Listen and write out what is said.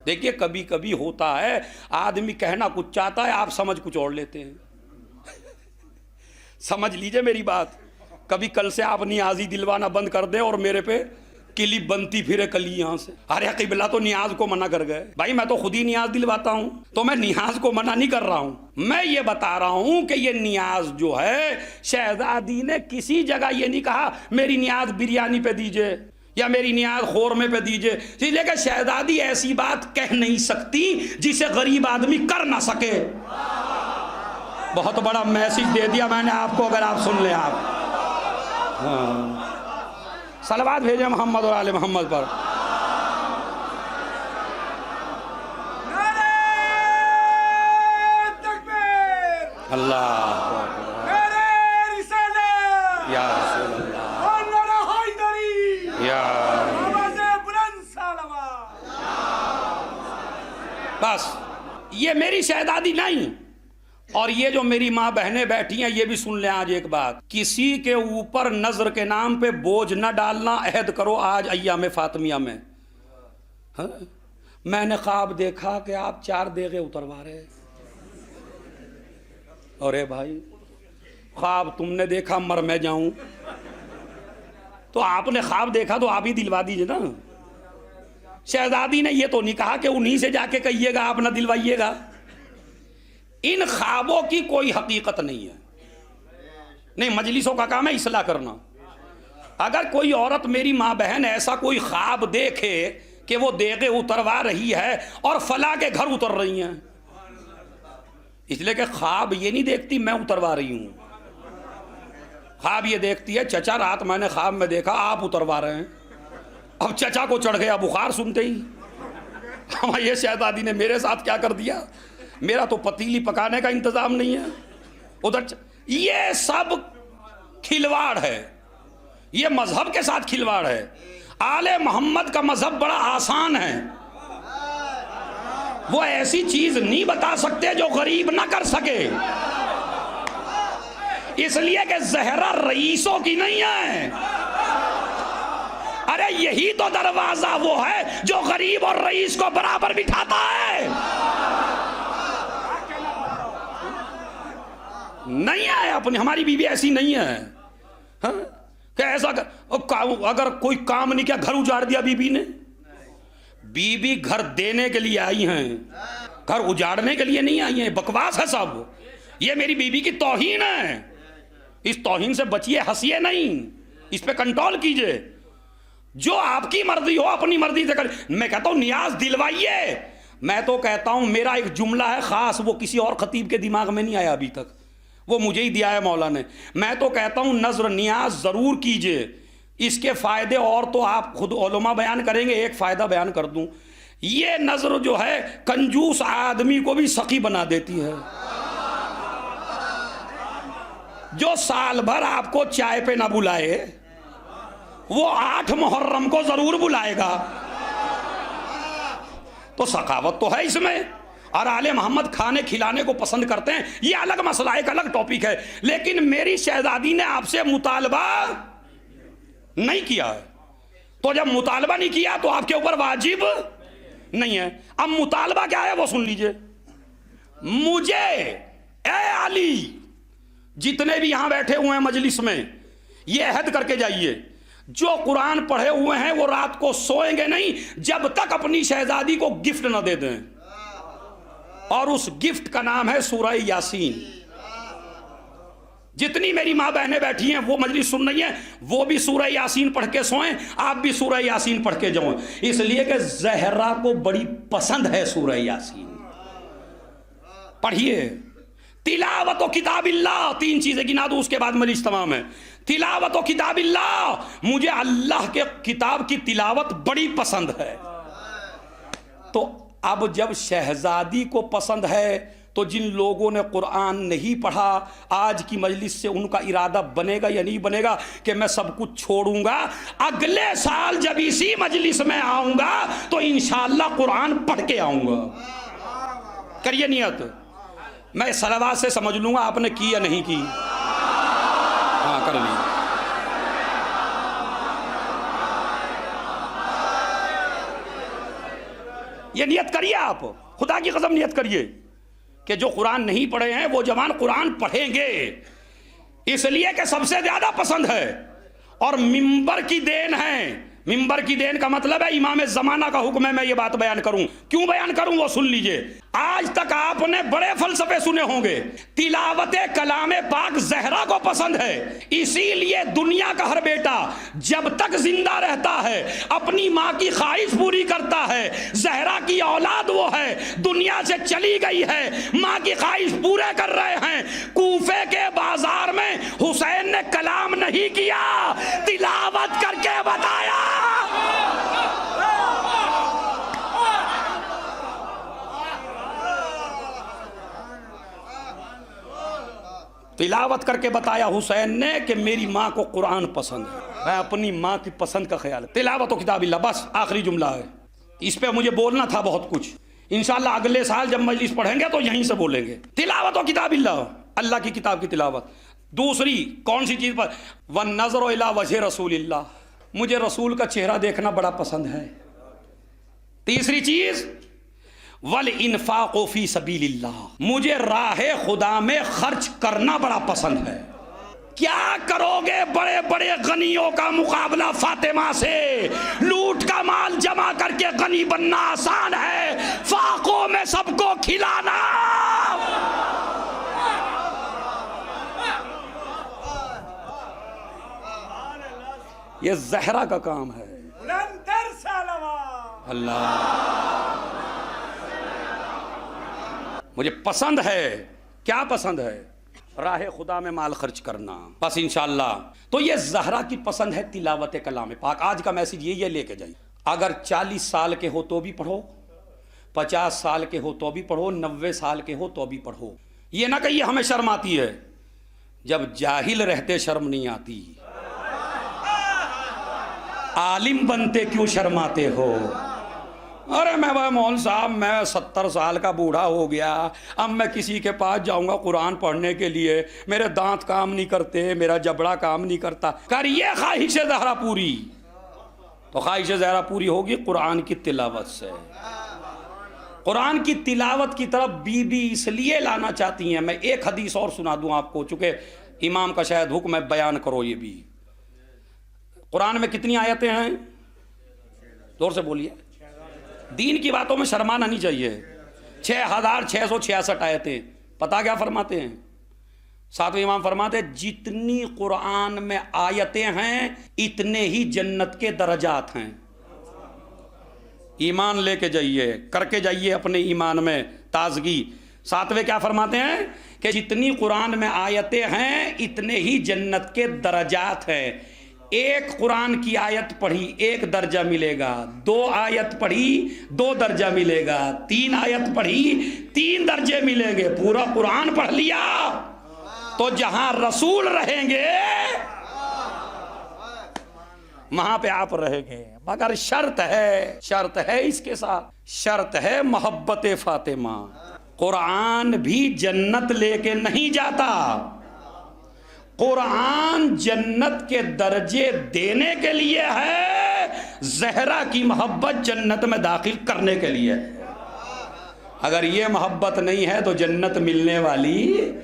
देखिए कभी कभी होता है, आदमी कहना कुछ चाहता है, आप समझ कुछ और लेते हैं। समझ लीजिए मेरी बात। कभी कल से आप नियाजी दिलवाना बंद कर दें और मेरे पे किलिप बनती फिरे कली यहां से, अरे किबला तो नियाज को मना कर गए। भाई मैं तो खुद ही नियाज दिलवाता हूं, तो मैं नियाज को मना नहीं कर रहा हूं। मैं ये बता रहा हूं कि ये नियाज जो है, शहजादी ने किसी जगह ये नहीं कहा मेरी नियाज बिरयानी पे दीजिए या मेरी नियाज खोरमे पे दीजिए, इसलिए कि शहजादी ऐसी बात कह नहीं सकती जिसे गरीब आदमी कर ना सके। बहुत बड़ा मैसेज दे दिया मैंने आपको, अगर आप सुन ले आप। हाँ, सलवात भेजे मोहम्मद और आले मोहम्मद पर। अल्लाह या रसूल अल्लाह या। बस ये मेरी शहजादी नहीं, और ये जो मेरी माँ बहनें बैठी हैं ये भी सुन लें आज एक बात, किसी के ऊपर नजर के नाम पे बोझ न डालना, अहद करो आज अय्याम फातिमिया में। हाँ? मैंने ख्वाब देखा कि आप 4 देगे उतरवा रहे। अरे भाई ख्वाब तुमने देखा मर मैं जाऊं, तो आपने ख्वाब देखा तो आप ही दिलवा दीजिए ना। शहजादी ने ये तो नहीं कहा कि उन्हीं से जाके कहिएगा, आप ना दिलवाइएगा। इन ख्वाबों की कोई हकीकत नहीं है। नहीं, मजलिसों का काम है इस्लाह करना। अगर कोई औरत मेरी माँ बहन ऐसा कोई ख्वाब देखे कि वो देगे उतरवा रही है और फला के घर उतर रही हैं, इसलिए कि ख्वाब ये नहीं देखती मैं उतरवा रही हूँ, ख्वाब ये देखती है चचा रात मैंने ख्वाब में देखा आप उतरवा रहे हैं। अब चचा को चढ़ गया बुखार सुनते ही, हमारी ये शहजादी ने मेरे साथ क्या कर दिया, मेरा तो पतीली पकाने का इंतजाम नहीं है उधर। ये सब खिलवाड़ है, ये मजहब के साथ खिलवाड़ है। आले मोहम्मद का मजहब बड़ा आसान है, वो ऐसी चीज नहीं बता सकते जो गरीब ना कर सके, इसलिए कि जहरा रईसों की नहीं है। अरे यही तो दरवाजा वो है जो गरीब और रईस को बराबर बिठाता है। नहीं है अपनी, हमारी बीवी ऐसी नहीं है। हाँ? क्या ऐसा अगर कोई काम नहीं किया घर उजाड़ दिया बीवी ने? बीवी घर देने के लिए आई हैं, घर उजाड़ने के लिए नहीं आई हैं। बकवास है सब, ये मेरी बीवी की तौहीन है। इस तौहीन से बचिए, हंसिए नहीं, इस पे कंट्रोल कीजिए। जो आपकी मर्जी हो अपनी मर्जी से कर। मैं कहता हूं नियाज दिलवाइए। मैं तो कहता हूं मेरा एक जुमला है खास, वो किसी और खतीब के दिमाग में नहीं आया अभी तक, वो मुझे ही दिया है मौला ने। मैं तो कहता हूं नजर नियाज जरूर कीजिए, इसके फायदे और तो आप खुद उलमा बयान करेंगे। एक फायदा बयान कर दूं, ये नजर जो है कंजूस आदमी को भी सखी बना देती है। जो साल भर आपको चाय पे ना बुलाए वो 8 मुहर्रम को जरूर बुलाएगा, तो सखावत तो है इसमें। और आले मोहम्मद खाने खिलाने को पसंद करते हैं, ये अलग मसला, एक अलग टॉपिक है। लेकिन मेरी शहजादी ने आपसे मुतालबा नहीं किया है, तो जब मुतालबा नहीं किया तो आपके ऊपर वाजिब नहीं है। अब मुतालबा क्या है वो सुन लीजिए। मुझे ए अली, जितने भी यहां बैठे हुए हैं मजलिस में, ये अहद करके जाइए, जो कुरान पढ़े हुए हैं वो रात को सोएंगे नहीं जब तक अपनी शहजादी को गिफ्ट न दे दें। और उस गिफ्ट का नाम है सूरह यासीन। जितनी मेरी माँ बहनें बैठी हैं वो मजलिस सुन रही हैं, वो भी सूरह यासीन पढ़ के सोएं, आप भी सूरह यासीन पढ़ के जाओ, इसलिए कि जहरा को बड़ी पसंद है सूरह यासीन। पढ़िए। तिलावत किताबिल्लाह, 3 चीजें गिना दो उसके बाद मजलिस तमाम है। तिलावत किताबिल्लाह, मुझे अल्लाह के किताब की तिलावत बड़ी पसंद है। तो अब जब शहजादी को पसंद है तो जिन लोगों ने कुरान नहीं पढ़ा, आज की मजलिस से उनका इरादा बनेगा या नहीं बनेगा कि मैं सब कुछ छोड़ूंगा, अगले साल जब इसी मजलिस में आऊंगा तो इंशाअल्लाह कुरान पढ़ के आऊंगा। करिए नियत, मैं सलावात से समझ लूंगा आपने की या नहीं की। हाँ कर ली। ये नियत करिए, आप खुदा की कसम नियत करिए कि जो कुरान नहीं पढ़े हैं वो जवान कुरान पढ़ेंगे, इसलिए कि सबसे ज्यादा पसंद है और मिंबर की देन है। मिंबर की देन का मतलब है इमाम जमाना का हुक्म है मैं ये बात बयान करूं। क्यों बयान करूं वो सुन लीजिए। आज तक आपने बड़े फलसफे सुने होंगे, तिलावते कलामे पाक जहरा को पसंद है, इसीलिए दुनिया का हर बेटा जब तक जिंदा रहता है अपनी माँ की ख्वाहिश पूरी करता है। जहरा की औलाद वो है, दुनिया से चली गई है, माँ की ख्वाहिश पूरे कर रहे हैं। कूफे के बाजार में हुसैन ने कलाम नहीं किया, तिलावत करके बताया। तिलावत करके बताया हुसैन ने कि मेरी माँ को कुरान पसंद है, मैं अपनी माँ की पसंद का ख्याल है। तिलावत किताबिल्लाह, बस आखिरी जुमला है, इस पे मुझे बोलना था बहुत कुछ। इंशाअल्लाह अगले साल जब मजलिस पढ़ेंगे तो यहीं से बोलेंगे। तिलावत किताबिल्लाह, अल्लाह की किताब की तिलावत। दूसरी कौन सी चीज पर? वन नजर इला वजह रसूलिल्लाह, मुझे रसूल का चेहरा देखना बड़ा पसंद है। तीसरी चीज वल इन्फाक़ो फी सबीलिल्लाह, मुझे राहे खुदा में खर्च करना बड़ा पसंद है। क्या करोगे बड़े बड़े गनियों का मुकाबला फातिमा से, लूट का माल जमा करके गनी बनना आसान है, फाकों में सबको खिलाना। ये जहरा का काम है। अल्लाह, मुझे पसंद है। क्या पसंद है? राह खुदा में माल खर्च करना, बस इंशाअल्लाह। तो ये जहरा की पसंद है तिलावत कलाम पाक। आज का मैसेज ये लेके जाइए। अगर 40 साल के हो तो भी पढ़ो, 50 साल के हो तो भी पढ़ो, 90 साल के हो तो भी पढ़ो। ये ना कहिए हमें शर्म आती है, जब जाहिल रहते शर्म नहीं आती, आलिम बनते क्यों शर्माते हो? अरे मैं भाई मौल साहब, मैं 70 साल का बूढ़ा हो गया, अब मैं किसी के पास जाऊंगा कुरान पढ़ने के लिए, मेरे दांत काम नहीं करते, मेरा जबड़ा काम नहीं करता। करिए ख्वाहिश ज़हरा पूरी, तो ख्वाहिश ज़हरा पूरी होगी कुरान की तिलावत से। कुरान की तिलावत की तरफ बीबी इसलिए लाना चाहती हैं। मैं एक हदीस और सुना दूं आपको, चूंकि इमाम का शायद हुक्म है बयान करो। ये भी कुरान में कितनी आयतें हैं? जोर से बोलिए। दीन की बातों में शर्माना नहीं चाहिए। 6666 आयतें। पता क्या फरमाते हैं? सातवें इमाम फरमाते हैं जितनी कुरान में आयतें हैं इतने ही जन्नत के दर्जात हैं। ईमान लेके जाइए, करके जाइए अपने ईमान में ताजगी। सातवें क्या फरमाते हैं कि जितनी कुरान में आयतें हैं इतने ही जन्नत के दर्जात हैं। एक कुरान की आयत पढ़ी 1 दर्जा मिलेगा, 2 आयत पढ़ी 2 दर्जा मिलेगा, 3 आयत पढ़ी 3 दर्जे मिलेंगे। पूरा कुरान पढ़ लिया तो जहां रसूल रहेंगे वहां पे आप रहेंगे। मगर शर्त है इसके साथ, शर्त है मोहब्बत फातिमा। कुरान भी जन्नत लेके नहीं जाता, कुरान जन्नत के दर्जे देने के लिए है, ज़हरा की मोहब्बत जन्नत में दाखिल करने के लिए। अगर ये मोहब्बत नहीं है तो जन्नत मिलने वाली